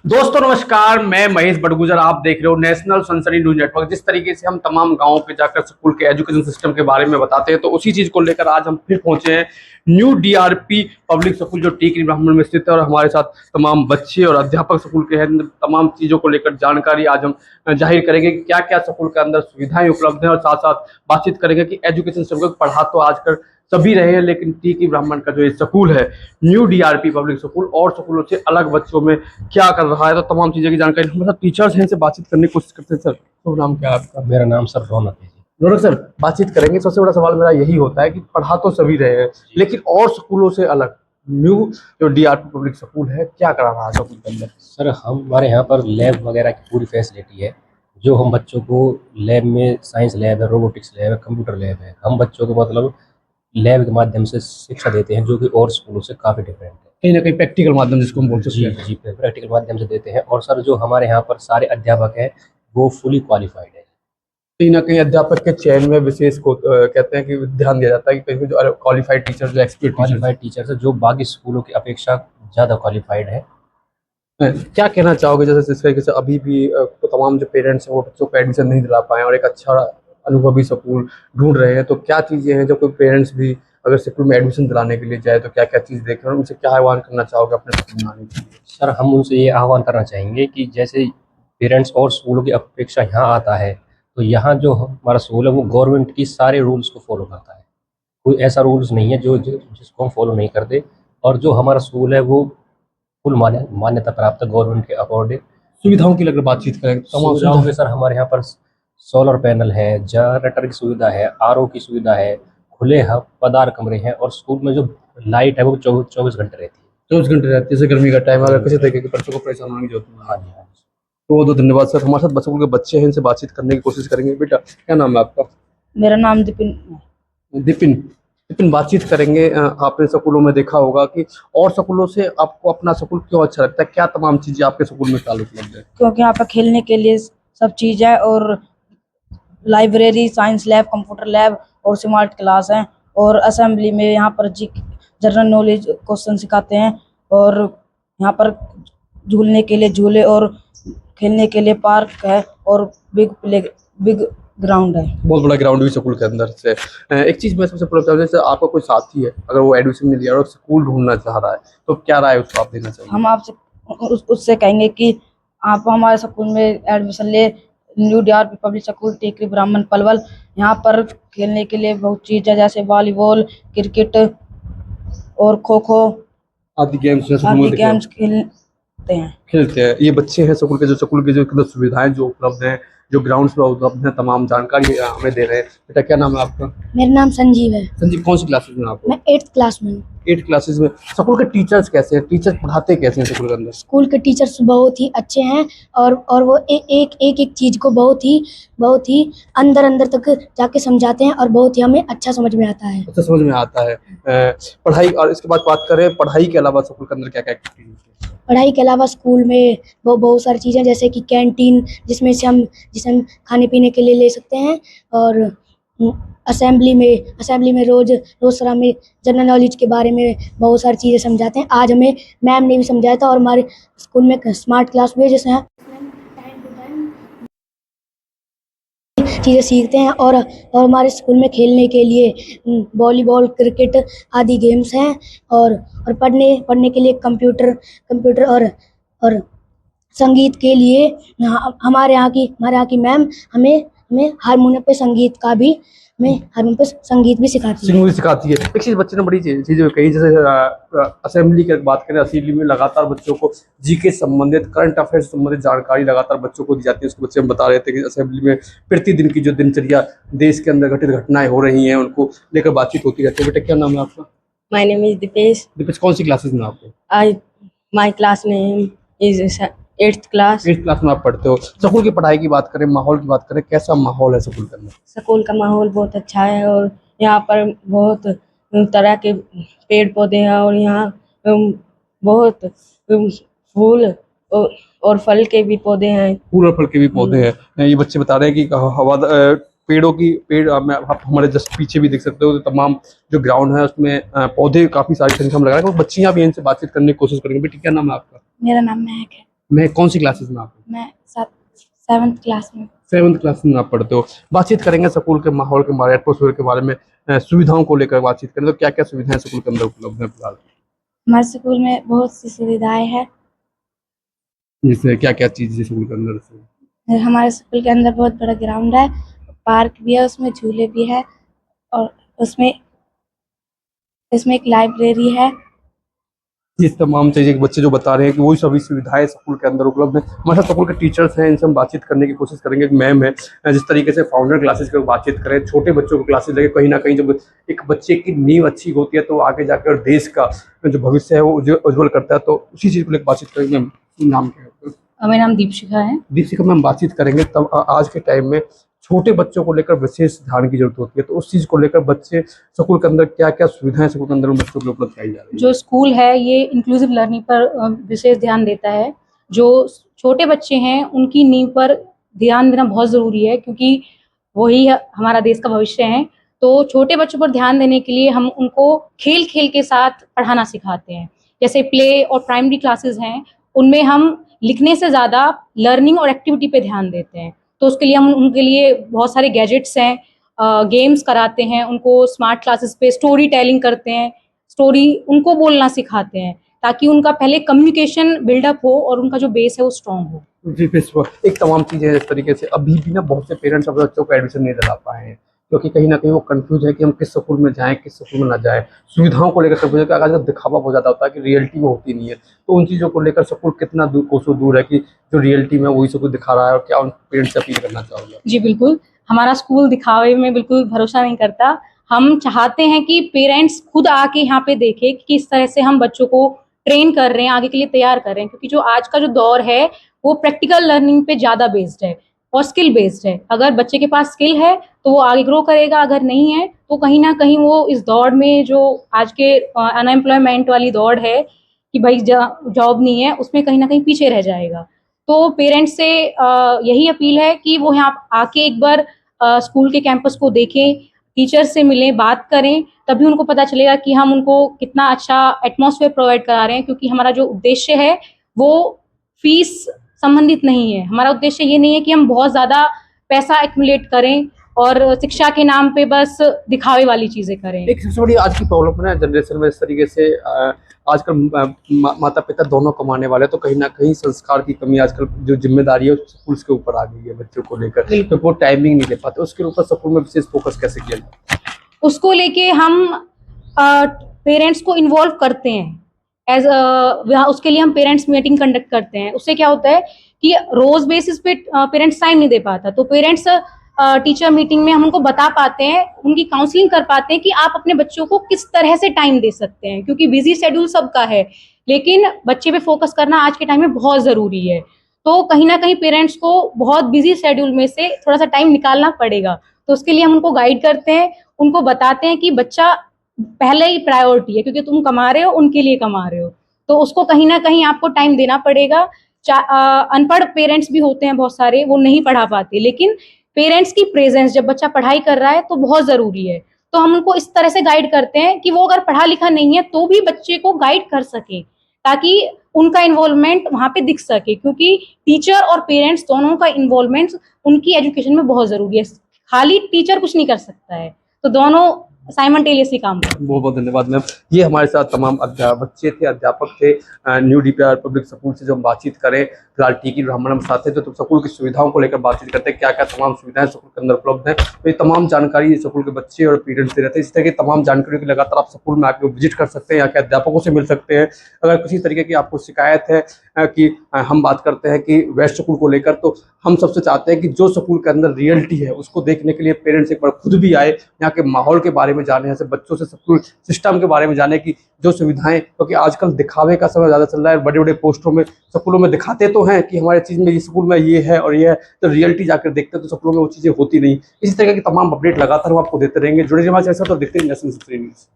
दोस्तों नमस्कार, मैं महेश बड़गुजर। आप देख रहे हो नेशनल सनसनी न्यूज नेटवर्क। जिस तरीके से हम तमाम गांवों पे जाकर स्कूल के एजुकेशन सिस्टम के बारे में बताते हैं, तो उसी चीज को लेकर आज हम फिर पहुंचे हैं न्यू डीआरपी पब्लिक स्कूल जो टीकरी ब्राह्मण में स्थित है। और हमारे साथ तमाम बच्चे और अध्यापक स्कूल के हैं। तमाम चीजों को लेकर जानकारी आज हम जाहिर करेंगे कि क्या क्या स्कूल के अंदर सुविधाएं उपलब्ध हैं, और साथ साथ बातचीत करेंगे कि एजुकेशन सिस्टम को पढ़ा तो आजकल सभी रहे हैं, लेकिन टीकरी ब्राह्मण का जो ये स्कूल है न्यू डीआरपी पब्लिक स्कूल और स्कूलों से अलग बच्चों में क्या कर रहा है, तो तमाम चीज़ों की जानकारी हमारे साथ टीचर्स हैं, से बातचीत करने की कोशिश करते हैं। सर तो नाम क्या है आपका? मेरा नाम सर रौनक है जी। रौनक सर, बातचीत करेंगे। सबसे बड़ा सवाल मेरा यही होता है कि पढ़ा तो सभी रहे हैं, लेकिन और स्कूलों से अलग न्यू जो डीआरपी पब्लिक स्कूल है क्या करा रहा है स्कूल के अंदर? सर हमारे यहाँ पर लैब वगैरह की पूरी फैसिलिटी है। जो हम बच्चों को लैब में साइंस लैब है, रोबोटिक्स लैब है, कंप्यूटर लैब है। हम बच्चों को मतलब लैब के माध्यम से शिक्षा देते हैं, जो कि और स्कूलों से काफ़ी डिफरेंट है। कहीं ना कहीं प्रैक्टिकल माध्यम जिसको हम बोल सकते जी हैं। जी, प्रैक्टिकल माध्यम से देते हैं। और सर जो हमारे यहाँ पर सारे अध्यापक हैं वो फुली क्वालिफाइड है। कहीं ना कहीं अध्यापक के चयन में विशेष को कहते हैं कि ध्यान दिया जाता है कि कहीं जो क्वालिफाइड टीचर, जो एक्सपर्ट टीचर क्वालिफाइड टीचर्स है जो बाकी स्कूलों की अपेक्षा ज़्यादा क्वालिफाइड है। क्या कहना चाहोगे? जैसे जिस तरीके से अभी भी तो तमाम जो पेरेंट्स हैं वो बच्चों को एडमिशन नहीं दिला पाए और एक अच्छा अनुभवी स्कूल ढूंढ रहे हैं, तो क्या चीज़ें हैं जो कोई पेरेंट्स भी अगर स्कूल में एडमिशन दिलाने के लिए जाए तो क्या क्या चीज़ देखें, और उनसे क्या आह्वान करना चाहोगे अपने स्कूल में आने के लिए? सर हम उनसे ये आह्वान करना चाहेंगे कि जैसे पेरेंट्स और स्कूलों की अपेक्षा यहाँ आता है, तो यहाँ जो हमारा स्कूल है वो गवर्नमेंट की सारे रूल्स को फॉलो करता है। कोई ऐसा रूल्स नहीं है जिसको हम फॉलो नहीं करते। और जो हमारा स्कूल है वो फुल मान्यता प्राप्त है गवर्नमेंट के अकॉर्डिंग। सुविधाओं की अगर बातचीत करें तो तमाम सुविधाओं में सर हमारे यहाँ पर सोलर पैनल है, जनरेटर की सुविधा है, आरओ की सुविधा है, खुले हवादार कमरे हैं, और स्कूल में जो लाइट है वो 24 घंटे रहती है। 24 घंटे रहती है। जैसे गर्मी का टाइम अगर किसी तरीके के बच्चों को परेशान होने की जरूरत नहीं है। हाँ जी, हाँ जी। तो बहुत बहुत धन्यवाद सर। हमारे साथ स्कूल के बच्चे हैं, इनसे बातचीत करने की कोशिश करेंगे। बेटा क्या नाम है आपका? मेरा नाम दिपिन है। दिपिन। दिपिन, बातचीत करेंगे। आपने स्कूलों में देखा होगा कि और स्कूलों से आपको अपना स्कूल क्यों अच्छा लगता है? क्या तमाम चीजें आपके स्कूल में चालू उपलब्ध है? क्योंकि यहाँ पर खेलने के लिए सब चीज़ है, और library, science lab, computer lab और स्मार्ट क्लास हैं। और असेंबली में यहाँ पर जनरल नॉलेज क्वेश्चन सिखाते हैं। और यहाँ पर झूलने के लिए झूले और खेलने के लिए पार्क है, और बिग ग्राउंड है। बहुत बड़ा ग्राउंड भी स्कूल के अंदर से। एक चीज मैं सबसे पूछना चाहूँ, जैसे आपका कोई साथी है अगर वो एडमिशन नहीं लिया और स्कूल ढूंढना चाह रहा है, तो क्या राय उसको आप देना चाहिए? हम आपसे उससे कहेंगे कि आप हमारे स्कूल में एडमिशन ले। New DRP public school Tikri ब्राह्मण पलवल। यहाँ पर खेलने के लिए बहुत चीज़ है, जैसे वॉलीबॉल, क्रिकेट और खो खो आदि गेम्स जो आदि गेम्स खेलते हैं। ये बच्चे हैं स्कूल के, जो स्कूल की जो अंदर सुविधाएं जो उपलब्ध हैं, जो ग्राउंड्स पर उपलब्ध हैं, तमाम जानकारी हमें दे रहे हैं। बेटा क्या नाम है आपका? मेरा नाम संजीव है। संजीव, कौन सी क्लासेज में आप? मैं 8th क्लास में हूँ। 8 क्लासेज में। स्कूल के टीचर्स कैसे हैं? टीचर पढ़ाते कैसे हैं स्कूल के अंदर? स्कूल के टीचर्स बहुत ही अच्छे हैं, और वो एक चीज़ को बहुत ही अंदर तक जाके समझाते हैं, और बहुत ही हमें अच्छा समझ में आता है। अच्छा समझ में आता है। पढ़ाई, और इसके बाद बात करें पढ़ाई के अलावा स्कूल के अंदर क्या क्या एक्टिविटीज है? पढ़ाई के अलावा स्कूल में बहुत सारी चीज़ें, जैसे कि कैंटीन, जिसमें से जिसे हम खाने पीने के लिए ले सकते हैं। और असेंबली में रोज़ सर हमें जनरल नॉलेज के बारे में बहुत सारी चीज़ें समझाते हैं। आज हमें मैम ने भी समझाया था। और हमारे स्कूल में स्मार्ट क्लास भी है, जिसमें चीज़ें सीखते हैं। और हमारे स्कूल में खेलने के लिए वॉलीबॉल, क्रिकेट आदि गेम्स हैं। और पढ़ने के लिए कंप्यूटर और संगीत के लिए हमारे यहाँ की मैम हमें हारमोनियम पे संगीत भी सिखाती है। सिंगिंग भी सिखाती है। एक चीज बच्चे ने बड़ी चीजें कही, जैसे असेंबली की बात करें, असेंबली में लगातार बच्चों को जीके संबंधित, करंट अफेयर्स संबंधित जानकारी लगातार बच्चों को दी जाती है। उसके बच्चे हम बता रहे थे कि असेंबली में प्रतिदिन की जो दिनचर्या, देश के अंदर घटित घटनाएं हो रही हैं, उनको लेकर बातचीत होती रहती है। बेटा क्या नाम है आपका? My name is Dipesh. Dipesh, कौन सी क्लासेज में आपको? My class name is 8th class. 8th class में आप पढ़ते हो। स्कूल की पढ़ाई की बात करें, माहौल की बात करें, कैसा माहौल है स्कूल के अंदर? स्कूल का माहौल बहुत अच्छा है, और यहाँ पर बहुत तरह के पेड़ पौधे हैं, और यहाँ बहुत फूल और फल के भी पौधे हैं। फूल और फल के भी पौधे हैं। ये बच्चे बता रहे हैं कि पेड़ आप हमारे जस्ट पीछे भी देख सकते हो। तो तमाम जो ग्राउंड है उसमें पौधे काफी सारी संख्या में लगा है। बच्चियां भी इनसे बातचीत करने की कोशिश करेंगे। बेटी क्या नाम है आपका? मेरा नाम महक है। मैं कौन सी क्लासेस में आप? मैं 7th क्लास में। 7th क्लास में आप पढ़ते हो। बातचीत करेंगे स्कूल के माहौल के बारे, एटमॉस्फेयर के बारे में, सुविधाओं को लेकर बातचीत करें तो क्या क्या सुविधाएं स्कूल के अंदर उपलब्ध है फिलहाल? हमारे स्कूल में बहुत सी सुविधाएं हैं। जैसे क्या क्या चीज़ स्कूल के अंदर से? हमारे स्कूल के अंदर बहुत बड़ा ग्राउंड है, पार्क भी है, उसमें झूले भी है और उसमें एक लाइब्रेरी है। इस तमाम चीज़ें बच्चे जो बता रहे हैं कि वही सभी सुविधाएं स्कूल के अंदर उपलब्ध हैं। हमारे साथ स्कूल के टीचर्स हैं, इनसे हम बातचीत करने की कोशिश करेंगे। एक मैम है, जिस तरीके से फाउंडर क्लासेस की बातचीत करें, छोटे बच्चों को क्लासेस लगे, कहीं ना कहीं जब एक बच्चे की नींव अच्छी होती है तो आगे जाकर देश का जो भविष्य है वो उज्जवल करता है। तो उसी चीज़ को लेकर बातचीत करेंगे। मैम नाम क्या है? मेरा नाम दीपशिखा है। दीपशिखा मैम, बातचीत करेंगे तब आज के टाइम में छोटे बच्चों को लेकर विशेष ध्यान की जरूरत होती है, तो उस चीज़ को लेकर बच्चे स्कूल के अंदर क्या क्या सुविधाएं स्कूल के अंदर उन बच्चों को उपलब्ध कराई जा रही है? जो स्कूल है ये इंक्लूसिव लर्निंग पर विशेष ध्यान देता है। जो छोटे बच्चे हैं उनकी नींव पर ध्यान देना बहुत ज़रूरी है, क्योंकि वही हमारा देश का भविष्य है। तो छोटे बच्चों पर ध्यान देने के लिए हम उनको खेल खेल के साथ पढ़ाना सिखाते हैं। जैसे प्ले और प्राइमरी क्लासेस हैं, उनमें हम लिखने से ज़्यादा लर्निंग और एक्टिविटी पे ध्यान देते हैं। तो उसके लिए हम उनके लिए बहुत सारे गैजेट्स हैं, गेम्स कराते हैं, उनको स्मार्ट क्लासेस पे स्टोरी टेलिंग करते हैं, स्टोरी उनको बोलना सिखाते हैं, ताकि उनका पहले कम्युनिकेशन बिल्डअप हो और उनका जो बेस है वो स्ट्रॉन्ग हो। जी फिर एक तमाम चीज़ें इस तरीके से अभी भी ना बहुत से पेरेंट्स अपने बच्चों को एडमिशन नहीं दिला पाए हैं, क्योंकि कहीं ना कहीं वो कंफ्यूज है कि हम किस स्कूल में जाएं, किस स्कूल में ना जाएं। सुविधाओं को लेकर कंफ्यूज है कि आजकल दिखावा हो जाता होता है कि रियलिटी में होती नहीं है। तो उन चीज़ों को लेकर स्कूल कितना दूर कोसों दूर है कि जो रियलिटी में वही स्कूल दिखा रहा है, और क्या उन पेरेंट्स से अपील करना चाहोगे? जी बिल्कुल, हमारा स्कूल दिखावे में बिल्कुल भरोसा नहीं करता। हम चाहते हैं कि पेरेंट्स खुद आके यहाँ पे देखें कि किस तरह से हम बच्चों को ट्रेन कर रहे हैं, आगे के लिए तैयार कर रहे हैं। क्योंकि जो आज का जो दौर है, वो प्रैक्टिकल लर्निंग पे ज़्यादा बेस्ड है और स्किल बेस्ड है। अगर बच्चे के पास स्किल है, तो वो आगे ग्रो करेगा, अगर नहीं है, तो कहीं न कहीं वो इस दौड़ में जो आज के अनएम्प्लॉयमेंट वाली दौड़ है कि भई जॉब नहीं है, उसमें कहीं न कहीं पीछे रह जाएगा। तो पेरेंट्स से यही अपील है कि वो यहाँ आके एक बार स्कूल के कैंपस को देखें, टीचर से मिलें, बात करें, तभी उनको पता चलेगा कि हम उनको कितना अच्छा एटमॉस्फेयर प्रोवाइड करा रहे हैं। क्योंकि हमारा जो उद्देश्य है वो फीस संबंधित नहीं है। हमारा उद्देश्य ये नहीं है कि हम बहुत ज़्यादा पैसा एक्युमुलेट करें और शिक्षा के नाम पे बस दिखावे वाली चीज़ें करें। एक सबसे बड़ी आज की प्रॉब्लम है ना जनरेशन में, इस तरीके से आजकल माता पिता दोनों कमाने वाले हैं, तो कहीं ना कहीं संस्कार की कमी, आजकल जो जिम्मेदारी है स्कूल के ऊपर आ गई है बच्चों को लेकर, तो वो टाइमिंग नहीं दे पाते। उसके ऊपर स्कूल में विशेष फोकस कैसे किया जाए? उसको लेके हम पेरेंट्स को इन्वॉल्व करते हैं। उसके लिए हम पेरेंट्स मीटिंग कंडक्ट करते हैं। उससे क्या होता है कि रोज बेसिस पे पेरेंट्स टाइम नहीं दे पाता, तो पेरेंट्स टीचर मीटिंग में हम उनको बता पाते हैं, उनकी काउंसलिंग कर पाते हैं कि आप अपने बच्चों को किस तरह से टाइम दे सकते हैं। क्योंकि बिजी शेड्यूल सबका है, लेकिन बच्चे पे फोकस करना आज के टाइम में बहुत ज़रूरी है। तो कहीं ना कहीं पेरेंट्स को बहुत बिजी शेड्यूल में से थोड़ा सा टाइम निकालना पड़ेगा। तो उसके लिए हम उनको गाइड करते हैं, उनको बताते हैं कि बच्चा पहले ही प्रायोरिटी है, क्योंकि तुम कमा रहे हो, उनके लिए कमा रहे हो, तो उसको कहीं ना कहीं आपको टाइम देना पड़ेगा। अनपढ़ पेरेंट्स भी होते हैं बहुत सारे, वो नहीं पढ़ा पाते, लेकिन पेरेंट्स की प्रेजेंस जब बच्चा पढ़ाई कर रहा है तो बहुत ज़रूरी है। तो हम उनको इस तरह से गाइड करते हैं कि वो अगर पढ़ा लिखा नहीं है तो भी बच्चे को गाइड कर सके, ताकि उनका इन्वॉल्वमेंट वहाँ पे दिख सके। क्योंकि टीचर और पेरेंट्स दोनों का इन्वॉल्वमेंट उनकी एजुकेशन में बहुत ज़रूरी है। खाली टीचर कुछ नहीं कर सकता है, तो दोनों साइमल्टेनियसली काम करें। बहुत बहुत धन्यवाद मैम। ये हमारे साथ तमाम बच्चे थे, अध्यापक थे न्यू डीपीआर पब्लिक स्कूल से, जो हम बातचीत करें फिलहाल टीकी ब्राह्मण साथ थे, तो स्कूल की सुविधाओं को लेकर बातचीत करते हैं, क्या क्या तमाम सुविधाएं स्कूल के अंदर उपलब्ध हैं। तो ये तमाम जानकारी स्कूल के बच्चे और पेरेंट्स दे रहते हैं। इस तरह की तमाम जानकारी के लगातार आप स्कूल में आके विजिट कर सकते हैं, यहाँ के अध्यापकों से मिल सकते हैं। अगर किसी तरीके की आपको शिकायत है कि हम बात करते हैं कि वेस्ट स्कूल को लेकर, तो हम सबसे चाहते हैं कि जो स्कूल के अंदर रियलिटी है उसको देखने के लिए पेरेंट्स एक बार खुद भी आए, यहाँ के माहौल के बारे में जाने, यहाँ से बच्चों से स्कूल सिस्टम के बारे में जाने की जो सुविधाएं, क्योंकि आजकल दिखावे का समय ज़्यादा चल रहा है। बड़े बड़े पोस्टरों में स्कूलों में दिखाते तो हैं कि हमारे चीज़ में, इस स्कूल में ये है और ये है, तो रियलिटी जाकर देखते हैं तो स्कूलों में वो चीज़ें होती नहीं। इसी तरह की तमाम अपडेट लगातार हम आपको देते रहेंगे। जुड़े रहिए हमारे साथ और देखते रहिए नेशनल न्यूज़।